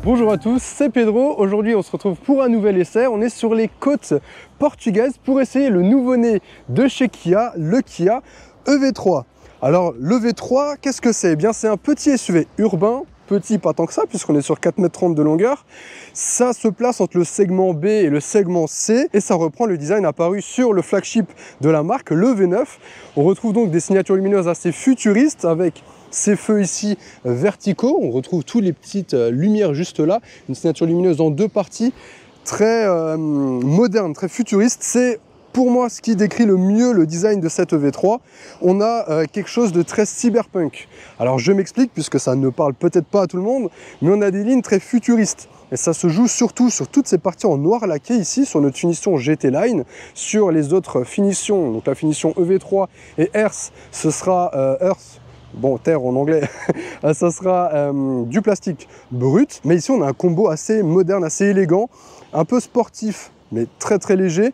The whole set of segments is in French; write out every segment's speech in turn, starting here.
Bonjour à tous, c'est Pedro. Aujourd'hui on se retrouve pour un nouvel essai. On est sur les côtes portugaises pour essayer le nouveau-né de chez Kia, le Kia EV3. Alors le V3, qu'est-ce que c'est? Eh bien c'est un petit SUV urbain, petit pas tant que ça puisqu'on est sur 4,30 m de longueur. Ça se place entre le segment B et le segment C et ça reprend le design apparu sur le flagship de la marque, le V9. On retrouve donc des signatures lumineuses assez futuristes avec ces feux ici verticaux. On retrouve toutes les petites lumières juste là, une signature lumineuse en deux parties, très moderne, très futuriste. C'est pour moi ce qui décrit le mieux le design de cette EV3. On a quelque chose de très cyberpunk. Alors je m'explique puisque ça ne parle peut-être pas à tout le monde, mais on a des lignes très futuristes. Et ça se joue surtout sur toutes ces parties en noir laqué ici, sur notre finition GT Line. Sur les autres finitions, donc la finition EV3 et Earth, ce sera bon, terre en anglais, ça sera du plastique brut. Mais ici, on a un combo assez moderne, assez élégant, un peu sportif, mais très très léger.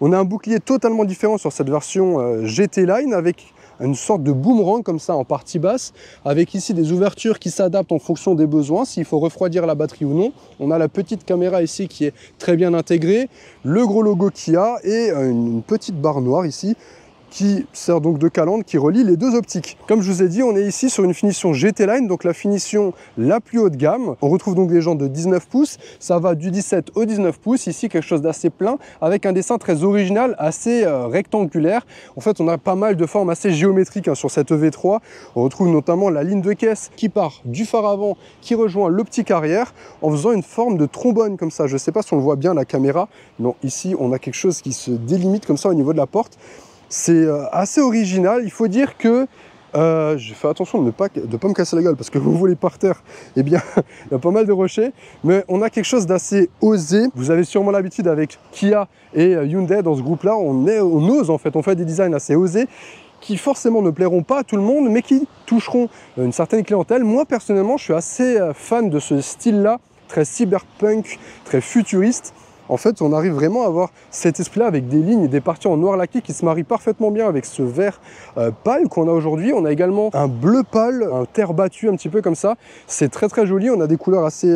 On a un bouclier totalement différent sur cette version GT Line avec une sorte de boomerang comme ça en partie basse, avec ici des ouvertures qui s'adaptent en fonction des besoins, s'il faut refroidir la batterie ou non. On a la petite caméra ici qui est très bien intégrée, le gros logo Kia et une petite barre noire ici, qui sert donc de calandre qui relie les deux optiques. Comme je vous ai dit, on est ici sur une finition GT Line, donc la finition la plus haut de gamme. On retrouve donc des jantes de 19 pouces, ça va du 17 au 19 pouces, ici quelque chose d'assez plein, avec un dessin très original, assez rectangulaire. En fait, on a pas mal de formes assez géométriques sur cette EV3. On retrouve notamment la ligne de caisse qui part du phare avant, qui rejoint l'optique arrière, en faisant une forme de trombone comme ça. Je ne sais pas si on le voit bien à la caméra, non, ici on a quelque chose qui se délimite comme ça au niveau de la porte. C'est assez original. Il faut dire que je fais attention de ne pas me casser la gueule parce que vous volez par terre, eh bien il y a pas mal de rochers, mais on a quelque chose d'assez osé. Vous avez sûrement l'habitude avec Kia et Hyundai dans ce groupe là, on ose en fait, on fait des designs assez osés qui forcément ne plairont pas à tout le monde mais qui toucheront une certaine clientèle. Moi personnellement je suis assez fan de ce style là, très cyberpunk, très futuriste. En fait, on arrive vraiment à avoir cet esprit-là avec des lignes et des parties en noir laqué qui se marient parfaitement bien avec ce vert pâle qu'on a aujourd'hui. On a également un bleu pâle, un terre battu un petit peu comme ça. C'est très très joli, on a des couleurs assez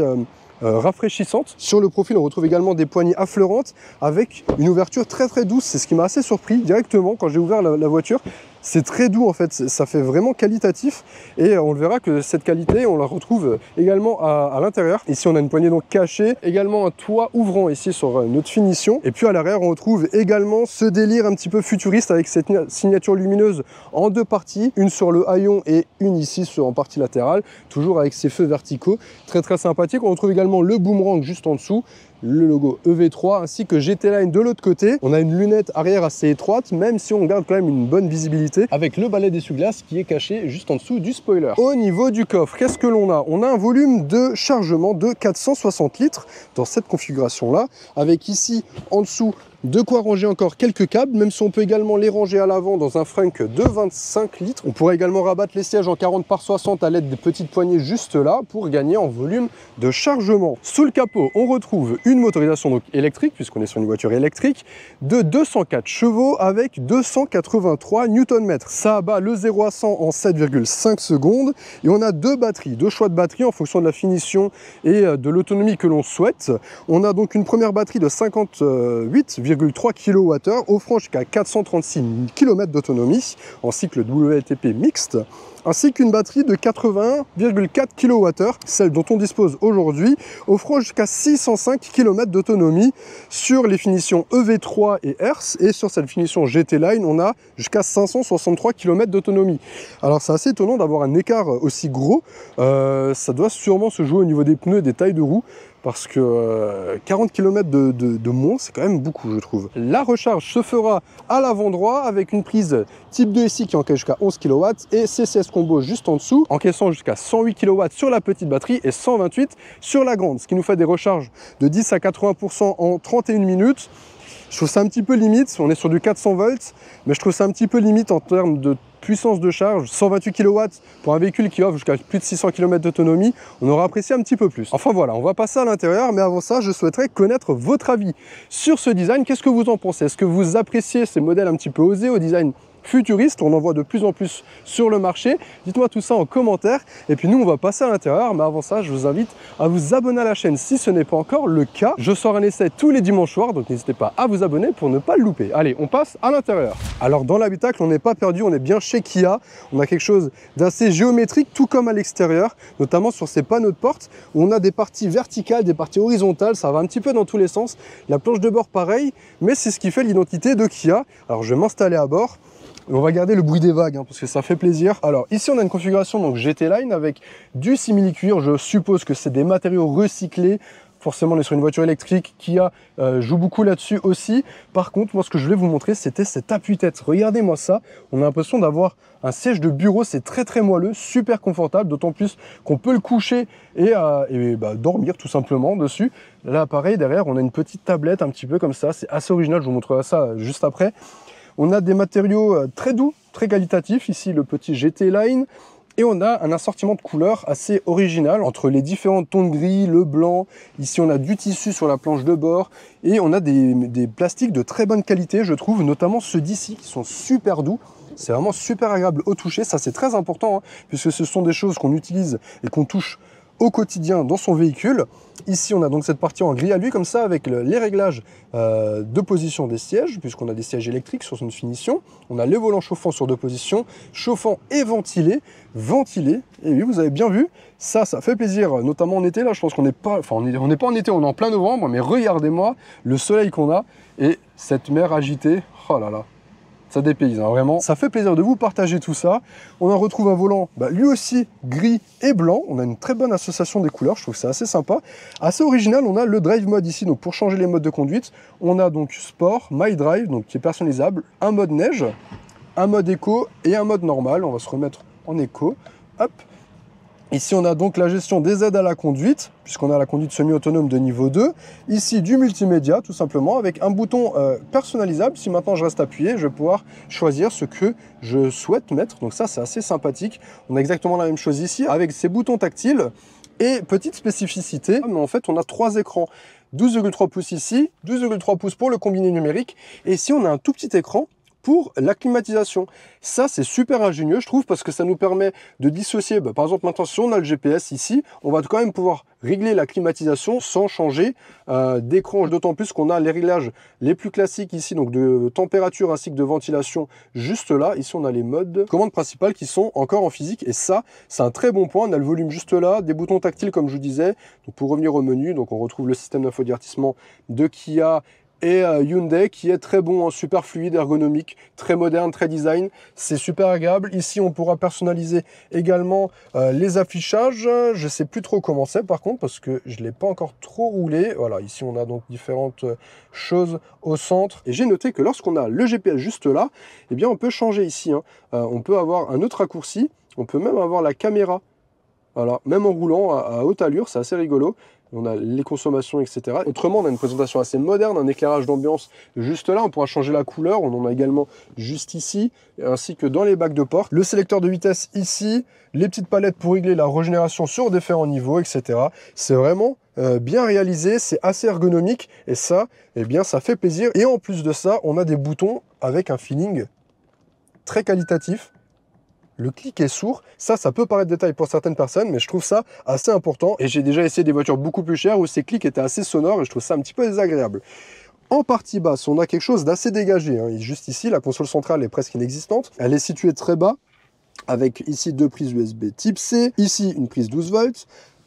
rafraîchissantes. Sur le profil, on retrouve également des poignées affleurantes avec une ouverture très très douce. C'est ce qui m'a assez surpris directement quand j'ai ouvert la voiture. C'est très doux en fait, ça fait vraiment qualitatif et on le verra que cette qualité on la retrouve également à l'intérieur. Ici on a une poignée donc cachée, également un toit ouvrant ici sur notre finition et puis à l'arrière on retrouve également ce délire un petit peu futuriste avec cette signature lumineuse en deux parties, une sur le haillon et une ici en partie latérale, toujours avec ces feux verticaux, très très sympathique. On retrouve également le boomerang juste en dessous, le logo EV3 ainsi que GT Line de l'autre côté. On a une lunette arrière assez étroite même si on garde quand même une bonne visibilité avec le balai d'essuie-glace qui est caché juste en dessous du spoiler. Au niveau du coffre, qu'est-ce que l'on a? On a un volume de chargement de 460 litres dans cette configuration là avec ici en dessous de quoi ranger encore quelques câbles, même si on peut également les ranger à l'avant dans un frunk de 25 litres. On pourrait également rabattre les sièges en 40 par 60 à l'aide des petites poignées juste là pour gagner en volume de chargement. Sous le capot, on retrouve une motorisation donc électrique, puisqu'on est sur une voiture électrique, de 204 chevaux avec 283 Nm. Ça abat le 0 à 100 en 7,5 secondes et on a deux choix de batterie en fonction de la finition et de l'autonomie que l'on souhaite. On a donc une première batterie de 58,3 kWh offrant jusqu'à 436 km d'autonomie en cycle WLTP mixte, ainsi qu'une batterie de 81,4 kWh, celle dont on dispose aujourd'hui, offrant jusqu'à 605 km d'autonomie sur les finitions EV3 et Earth, et sur cette finition GT Line, on a jusqu'à 563 km d'autonomie. Alors c'est assez étonnant d'avoir un écart aussi gros, ça doit sûrement se jouer au niveau des pneus et des tailles de roues, parce que 40 km de moins, c'est quand même beaucoup, je trouve. La recharge se fera à l'avant droit avec une prise type 2 SI qui encaisse jusqu'à 11 kW et CCS combo juste en dessous, encaissant jusqu'à 108 kW sur la petite batterie et 128 sur la grande, ce qui nous fait des recharges de 10 à 80% en 31 minutes. Je trouve ça un petit peu limite, on est sur du 400 volts, mais je trouve ça un petit peu limite en termes de puissance de charge. 128 kW pour un véhicule qui offre jusqu'à plus de 600 km d'autonomie, on aurait apprécié un petit peu plus. Enfin voilà, on va passer à l'intérieur, mais avant ça, je souhaiterais connaître votre avis sur ce design. Qu'est-ce que vous en pensez? Est-ce que vous appréciez ces modèles un petit peu osés, au design futuriste. On en voit de plus en plus sur le marché. Dites-moi tout ça en commentaire. Et puis nous, on va passer à l'intérieur. Mais avant ça, je vous invite à vous abonner à la chaîne si ce n'est pas encore le cas. Je sors un essai tous les dimanches soirs, donc n'hésitez pas à vous abonner pour ne pas le louper. Allez, on passe à l'intérieur. Alors dans l'habitacle, on n'est pas perdu, on est bien chez Kia. On a quelque chose d'assez géométrique, tout comme à l'extérieur, notamment sur ces panneaux de porte où on a des parties verticales, des parties horizontales, ça va un petit peu dans tous les sens. La planche de bord pareil, mais c'est ce qui fait l'identité de Kia. Alors je vais m'installer à bord. On va garder le bruit des vagues parce que ça fait plaisir. Alors ici on a une configuration donc GT Line avec du simili-cuir. Je suppose que c'est des matériaux recyclés. Forcément on est sur une voiture électrique qui joue beaucoup là-dessus aussi. Par contre moi ce que je voulais vous montrer c'était cet appuie-tête. Regardez-moi ça. On a l'impression d'avoir un siège de bureau. C'est très moelleux, super confortable. D'autant plus qu'on peut le coucher et dormir tout simplement dessus. Là pareil derrière on a une petite tablette un petit peu comme ça. C'est assez original, je vous montrerai ça juste après. On a des matériaux très doux, très qualitatifs. Ici, le petit GT Line. Et on a un assortiment de couleurs assez original entre les différents tons de gris, le blanc. Ici, on a du tissu sur la planche de bord. Et on a des plastiques de très bonne qualité, je trouve, notamment ceux d'ici qui sont super doux. C'est vraiment super agréable au toucher. Ça, c'est très important, hein, puisque ce sont des choses qu'on utilise et qu'on touche au quotidien dans son véhicule. Ici, on a donc cette partie en gris à lui, comme ça, avec les réglages de position des sièges, puisqu'on a des sièges électriques sur une finition. On a les volants chauffants sur 2 positions, chauffants et ventilés. Et oui, vous avez bien vu, ça fait plaisir, notamment en été. Là, je pense qu'on n'est pas, enfin, on n'est pas en été, on est en plein novembre, mais regardez-moi le soleil qu'on a et cette mer agitée. Oh là là. Ça dépayse, hein, vraiment. Ça fait plaisir de vous partager tout ça. On en retrouve un volant, lui aussi gris et blanc. On a une très bonne association des couleurs, je trouve que c'est assez sympa. Assez original, on a le Drive Mode ici, donc pour changer les modes de conduite. On a donc Sport, My Drive, donc qui est personnalisable, un mode neige, un mode éco et un mode normal. On va se remettre en éco. Hop. Ici, on a donc la gestion des aides à la conduite, puisqu'on a la conduite semi-autonome de niveau 2. Ici, du multimédia, tout simplement, avec un bouton personnalisable. Si maintenant je reste appuyé, je vais pouvoir choisir ce que je souhaite mettre. Donc ça, c'est assez sympathique. On a exactement la même chose ici, avec ces boutons tactiles. Et petite spécificité, mais en fait, on a 3 écrans. 12,3 pouces ici, 12,3 pouces pour le combiné numérique. Et ici, on a un tout petit écran pour la climatisation. Ça, c'est super ingénieux, je trouve, parce que ça nous permet de dissocier. Par exemple, maintenant, si on a le GPS ici, on va quand même pouvoir régler la climatisation sans changer d'écran. D'autant plus qu'on a les réglages les plus classiques ici, donc de température ainsi que de ventilation juste là. Ici, on a les modes commandes principales qui sont encore en physique. Et ça, c'est un très bon point. On a le volume juste là, des boutons tactiles, comme je vous disais. Donc, pour revenir au menu, donc on retrouve le système d'infodivertissement de Kia et Hyundai qui est très bon, super fluide, ergonomique, très moderne, très design. C'est super agréable. Ici, on pourra personnaliser également les affichages. Je ne sais plus trop comment c'est par contre parce que je ne l'ai pas encore trop roulé. Voilà, ici, on a donc différentes choses au centre. Et j'ai noté que lorsqu'on a le GPS juste là, eh bien, on peut changer ici, hein. On peut avoir un autre raccourci. On peut même avoir la caméra. Voilà, même en roulant à haute allure, c'est assez rigolo. On a les consommations, etc. Autrement, on a une présentation assez moderne, un éclairage d'ambiance juste là. On pourra changer la couleur. On en a également juste ici, ainsi que dans les bacs de porte. Le sélecteur de vitesse ici, les petites palettes pour régler la régénération sur différents niveaux, etc. C'est vraiment bien réalisé, c'est assez ergonomique. Et ça, eh bien, ça fait plaisir. Et en plus de ça, on a des boutons avec un feeling très qualitatif. Le clic est sourd, ça peut paraître détail pour certaines personnes, mais je trouve ça assez important. Et j'ai déjà essayé des voitures beaucoup plus chères où ces clics étaient assez sonores et je trouve ça un petit peu désagréable. En partie basse, on a quelque chose d'assez dégagé, hein. Juste ici, la console centrale est presque inexistante. Elle est située très bas, avec ici 2 prises USB type C, ici une prise 12 volts,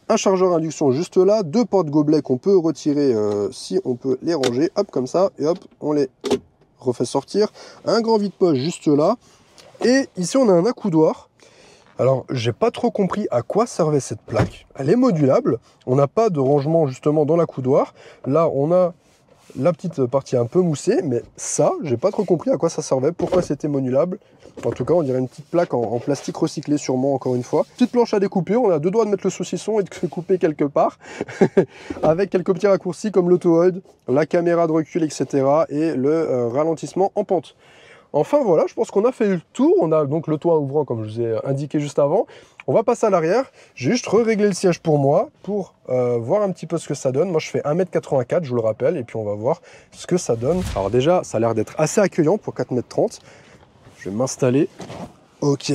un chargeur induction juste là, 2 portes gobelets qu'on peut retirer si on peut les ranger, hop, comme ça, et hop, on les refait sortir. Un grand vide-poche juste là. Et ici, on a un accoudoir. Alors, j'ai pas trop compris à quoi servait cette plaque. Elle est modulable. On n'a pas de rangement justement dans l'accoudoir. Là, on a la petite partie un peu moussée, mais ça, j'ai pas trop compris à quoi ça servait, pourquoi c'était modulable. En tout cas, on dirait une petite plaque en plastique recyclé, sûrement, encore une fois. Petite planche à découper, on a 2 doigts de mettre le saucisson et de couper quelque part. Avec quelques petits raccourcis comme l'auto-hold, la caméra de recul, etc. et le ralentissement en pente. Enfin voilà, je pense qu'on a fait le tour. On a donc le toit ouvrant comme je vous ai indiqué juste avant. On va passer à l'arrière. J'ai juste réglé le siège pour moi pour voir un petit peu ce que ça donne. Moi je fais 1,84 m, je vous le rappelle, et puis on va voir ce que ça donne. Alors déjà, ça a l'air d'être assez accueillant pour 4,30 m. Je vais m'installer. Ok.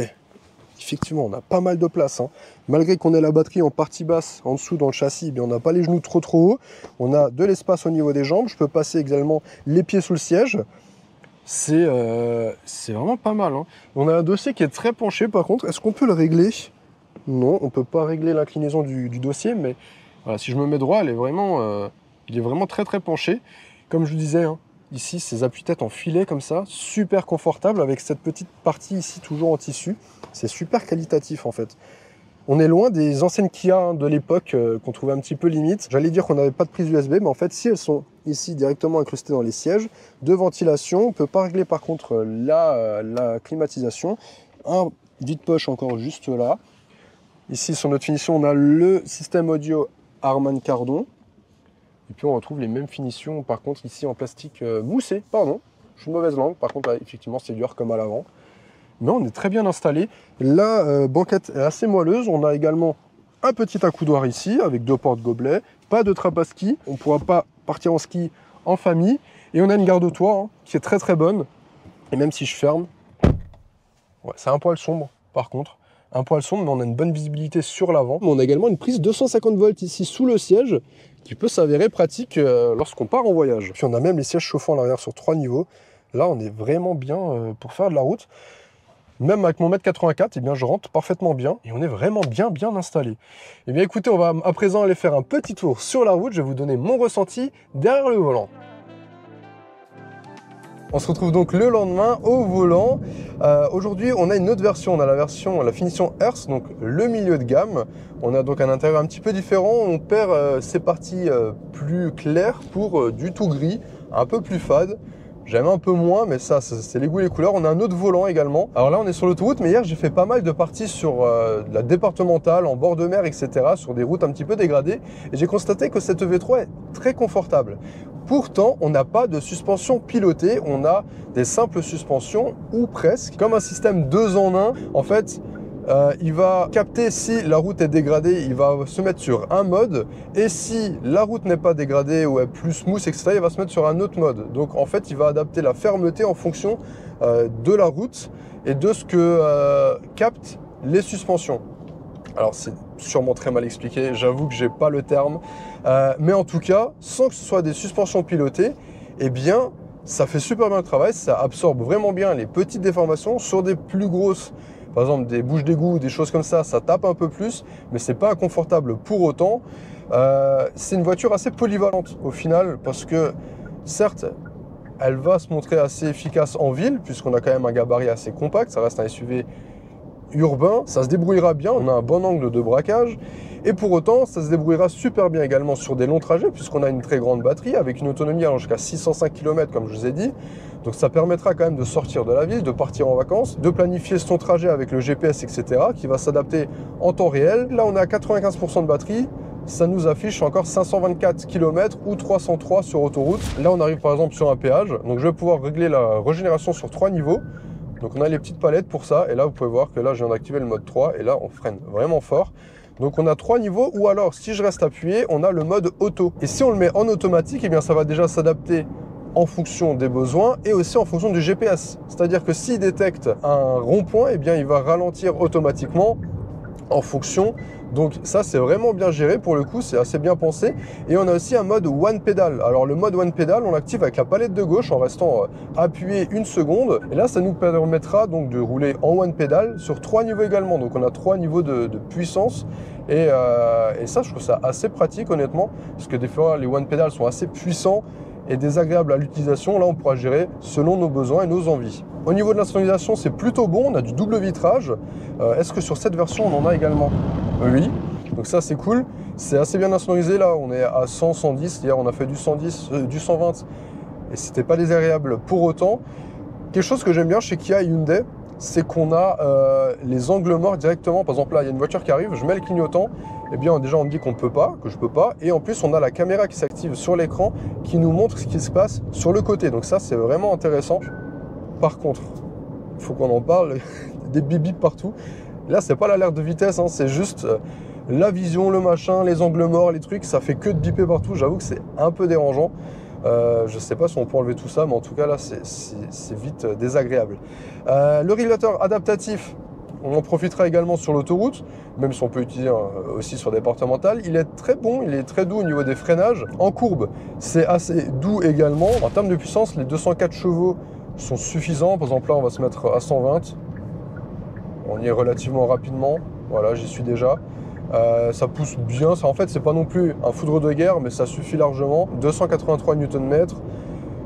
Effectivement, on a pas mal de place, hein. Malgré qu'on ait la batterie en partie basse en dessous dans le châssis, eh bien, on n'a pas les genoux trop hauts. On a de l'espace au niveau des jambes. Je peux passer également les pieds sous le siège. C'est vraiment pas mal, hein. On a un dossier qui est très penché par contre. Est-ce qu'on peut le régler? Non, on ne peut pas régler l'inclinaison du dossier, mais voilà, si je me mets droit, il est vraiment très très penché. Comme je vous disais, hein, ici, ces appuis-têtes en filet comme ça, super confortable avec cette petite partie ici toujours en tissu. C'est super qualitatif en fait. On est loin des anciennes Kia, hein, de l'époque qu'on trouvait un petit peu limite. J'allais dire qu'on n'avait pas de prise USB, mais en fait, si elles sont ici directement incrustées dans les sièges, de ventilation, on ne peut pas régler par contre la climatisation. Un vide-poche encore juste là. Ici, sur notre finition, on a le système audio Harman Kardon. Et puis, on retrouve les mêmes finitions, par contre, ici en plastique moussé. Pardon, je suis une mauvaise langue. Par contre, là, effectivement, c'est dur comme à l'avant. Mais on est très bien installé. La banquette est assez moelleuse. On a également un petit accoudoir ici, avec 2 porte-gobelets. Pas de trappe à ski. On ne pourra pas partir en ski en famille. Et on a une garde-toit, hein, qui est très très bonne. Et même si je ferme, ouais, c'est un poil sombre, par contre. Un poil sombre, mais on a une bonne visibilité sur l'avant. On a également une prise 250 volts ici sous le siège, qui peut s'avérer pratique lorsqu'on part en voyage. Puis on a même les sièges chauffants à l'arrière sur 3 niveaux. Là, on est vraiment bien pour faire de la route. Même avec mon 1,84 m, eh bien, je rentre parfaitement bien et on est vraiment bien installé. Eh bien écoutez, on va à présent aller faire un petit tour sur la route. Je vais vous donner mon ressenti derrière le volant. On se retrouve donc le lendemain au volant. Aujourd'hui, on a une autre version. On a la finition Earth, donc le milieu de gamme. On a donc un intérieur un petit peu différent. On perd ces parties plus claires pour du tout gris, un peu plus fade. J'aime un peu moins, mais ça c'est les goûts et les couleurs. On a un autre volant également. Alors là, on est sur l'autoroute, mais hier, j'ai fait pas mal de parties sur la départementale, en bord de mer, etc., sur des routes un petit peu dégradées. Et j'ai constaté que cette EV3 est très confortable. Pourtant, on n'a pas de suspension pilotée. On a des simples suspensions, ou presque, comme un système 2 en 1. En fait, il va capter si la route est dégradée, il va se mettre sur un mode, et si la route n'est pas dégradée ou est plus smooth, etc., il va se mettre sur un autre mode. Donc en fait, il va adapter la fermeté en fonction de la route et de ce que captent les suspensions. Alors c'est sûrement très mal expliqué, j'avoue que j'ai pas le terme, mais en tout cas, sans que ce soit des suspensions pilotées, eh bien, ça fait super bien le travail, ça absorbe vraiment bien les petites déformations. Sur des plus grosses, par exemple des bouches d'égout, des choses comme ça, ça tape un peu plus, mais c'est pas inconfortable pour autant. C'est une voiture assez polyvalente au final, parce que certes, elle va se montrer assez efficace en ville, puisqu'on a quand même un gabarit assez compact, ça reste un SUV urbain, ça se débrouillera bien, on a un bon angle de braquage, et pour autant, ça se débrouillera super bien également sur des longs trajets, puisqu'on a une très grande batterie, avec une autonomie allant jusqu'à 605 km, comme je vous ai dit. Donc ça permettra quand même de sortir de la ville, de partir en vacances, de planifier son trajet avec le GPS, etc., qui va s'adapter en temps réel. Là, on est à 95% de batterie, ça nous affiche encore 524 km ou 303 sur autoroute. Là, on arrive par exemple sur un péage, donc je vais pouvoir régler la régénération sur 3 niveaux. Donc on a les petites palettes pour ça, et là vous pouvez voir que là je viens d'activer le mode 3, et là on freine vraiment fort. Donc on a 3 niveaux, ou alors si je reste appuyé, on a le mode auto. Et si on le met en automatique, eh bien ça va déjà s'adapter en fonction des besoins et aussi en fonction du GPS. C'est-à-dire que s'il détecte un rond-point, eh bien il va ralentir automatiquement en fonction. Donc ça c'est vraiment bien géré pour le coup, c'est assez bien pensé. Et on a aussi un mode one pedal. Alors le mode one pedal, on l'active avec la palette de gauche en restant appuyé 1 seconde. Et là ça nous permettra donc de rouler en one pedal sur 3 niveaux également. Donc on a 3 niveaux de puissance. Et ça je trouve ça assez pratique honnêtement, parce que des fois les one pedal sont assez puissants et désagréable à l'utilisation. Là on pourra gérer selon nos besoins et nos envies. Au niveau de la sonorisation, c'est plutôt bon, on a du double vitrage. Est-ce que sur cette version on en a également? Oui, donc ça c'est cool, c'est assez bien insonorisé. Là on est à 100, 110, hier on a fait du 110, du 120 et c'était pas désagréable pour autant. Quelque chose que j'aime bien chez Kia et Hyundai, c'est qu'on a les angles morts directement. Par exemple là il y a une voiture qui arrive, je mets le clignotant, et bien déjà on me dit qu'on ne peut pas, que je peux pas, et en plus on a la caméra qui s'active sur l'écran qui nous montre ce qui se passe sur le côté. Donc ça c'est vraiment intéressant. Par contre, il faut qu'on en parle, des bip bip partout. Là c'est pas l'alerte de vitesse, hein, c'est juste la vision, le machin, les angles morts, les trucs, ça fait que de biper partout. J'avoue que c'est un peu dérangeant. Je sais pas si on peut enlever tout ça, mais en tout cas là c'est vite désagréable. Le régulateur adaptatif, on en profitera également sur l'autoroute, même si on peut utiliser aussi sur départemental. Il est très bon, il est très doux au niveau des freinages. En courbe, c'est assez doux également. En termes de puissance, les 204 chevaux sont suffisants. Par exemple là, on va se mettre à 120. On y est relativement rapidement. Voilà, j'y suis déjà. Ça pousse bien. En fait, c'est pas non plus un foudre de guerre, mais ça suffit largement. 283 Nm.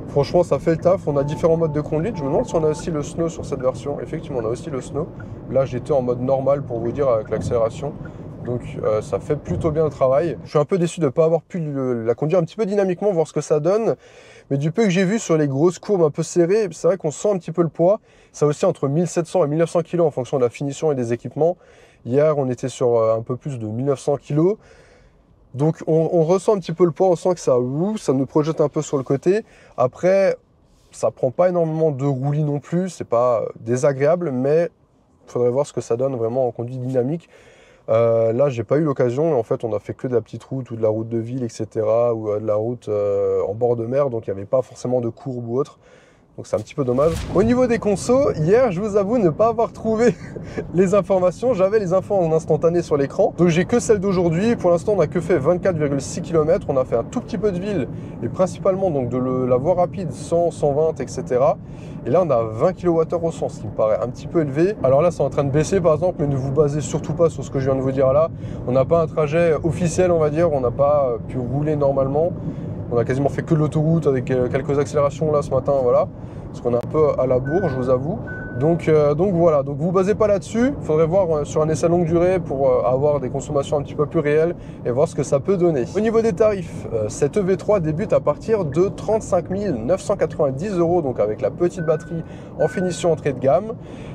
Franchement, ça fait le taf. On a différents modes de conduite. Je me demande si on a aussi le snow sur cette version. Effectivement, on a aussi le snow. Là, j'étais en mode normal pour vous dire avec l'accélération. Donc, ça fait plutôt bien le travail. Je suis un peu déçu de ne pas avoir pu la conduire un petit peu dynamiquement, voir ce que ça donne. Mais du peu que j'ai vu sur les grosses courbes un peu serrées, c'est vrai qu'on sent un petit peu le poids. Ça aussi entre 1700 et 1900 kg en fonction de la finition et des équipements. Hier, on était sur un peu plus de 1900 kg. Donc on ressent un petit peu le poids, on sent que ça nous projette un peu sur le côté. Après, ça prend pas énormément de roulis non plus, c'est pas désagréable, mais il faudrait voir ce que ça donne vraiment en conduite dynamique. Là, j'ai pas eu l'occasion, en fait, on a fait que de la petite route ou de la route de ville, etc. ou de la route en bord de mer, donc il n'y avait pas forcément de courbe ou autre. Donc c'est un petit peu dommage. Au niveau des consos, hier, je vous avoue ne pas avoir trouvé les informations. J'avais les infos en instantané sur l'écran. Donc j'ai que celle d'aujourd'hui. Pour l'instant, on n'a que fait 24,6 km. On a fait un tout petit peu de ville et principalement donc de la voie rapide 100, 120, etc. Et là, on a 20 kWh au 100, ce qui me paraît un petit peu élevé. Alors là, c'est en train de baisser par exemple, mais ne vous basez surtout pas sur ce que je viens de vous dire là. On n'a pas un trajet officiel, on va dire. On n'a pas pu rouler normalement. On a quasiment fait que de l'autoroute avec quelques accélérations là ce matin, voilà. Parce qu'on est un peu à la bourre, je vous avoue. Donc voilà, donc vous basez pas là-dessus. Il faudrait voir sur un essai longue durée pour avoir des consommations un petit peu plus réelles et voir ce que ça peut donner. Au niveau des tarifs, cette EV3 débute à partir de 35 990 €, donc avec la petite batterie en finition entrée de gamme.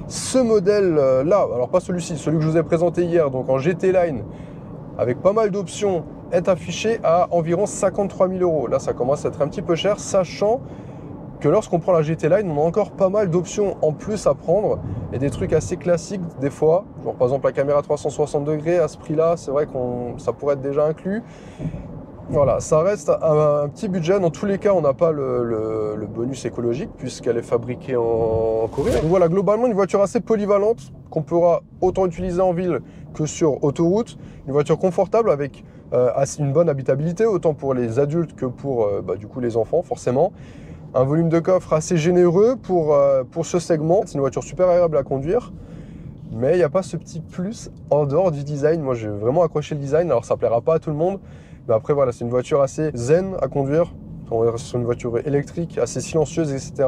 Ce modèle-là, alors pas celui-ci, celui que je vous ai présenté hier, donc en GT Line, avec pas mal d'options, est affiché à environ 53 000 €. Là, ça commence à être un petit peu cher, sachant que lorsqu'on prend la GT Line, on a encore pas mal d'options en plus à prendre et des trucs assez classiques des fois. Genre par exemple la caméra 360 degrés, à ce prix-là, c'est vrai que ça pourrait être déjà inclus. Voilà, ça reste un petit budget. Dans tous les cas, on n'a pas le bonus écologique puisqu'elle est fabriquée en Corée. Donc voilà, globalement, une voiture assez polyvalente qu'on pourra autant utiliser en ville que sur autoroute. Une voiture confortable avec une bonne habitabilité, autant pour les adultes que pour du coup, les enfants, forcément. Un volume de coffre assez généreux pour ce segment. C'est une voiture super agréable à conduire. Mais il n'y a pas ce petit plus en dehors du design. Moi, j'ai vraiment accroché le design. Alors, ça ne plaira pas à tout le monde. Mais après, voilà, c'est une voiture assez zen à conduire. On va sur une voiture électrique, assez silencieuse, etc.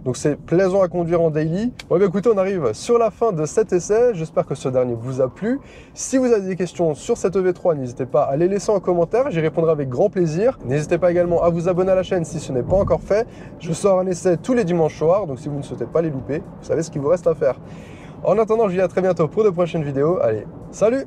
Donc, c'est plaisant à conduire en daily. Bon, bah, écoutez, on arrive sur la fin de cet essai. J'espère que ce dernier vous a plu. Si vous avez des questions sur cette EV3, n'hésitez pas à les laisser en commentaire. J'y répondrai avec grand plaisir. N'hésitez pas également à vous abonner à la chaîne si ce n'est pas encore fait. Je sors un essai tous les dimanches soirs. Donc, si vous ne souhaitez pas les louper, vous savez ce qu'il vous reste à faire. En attendant, je vous dis à très bientôt pour de prochaines vidéos. Allez, salut!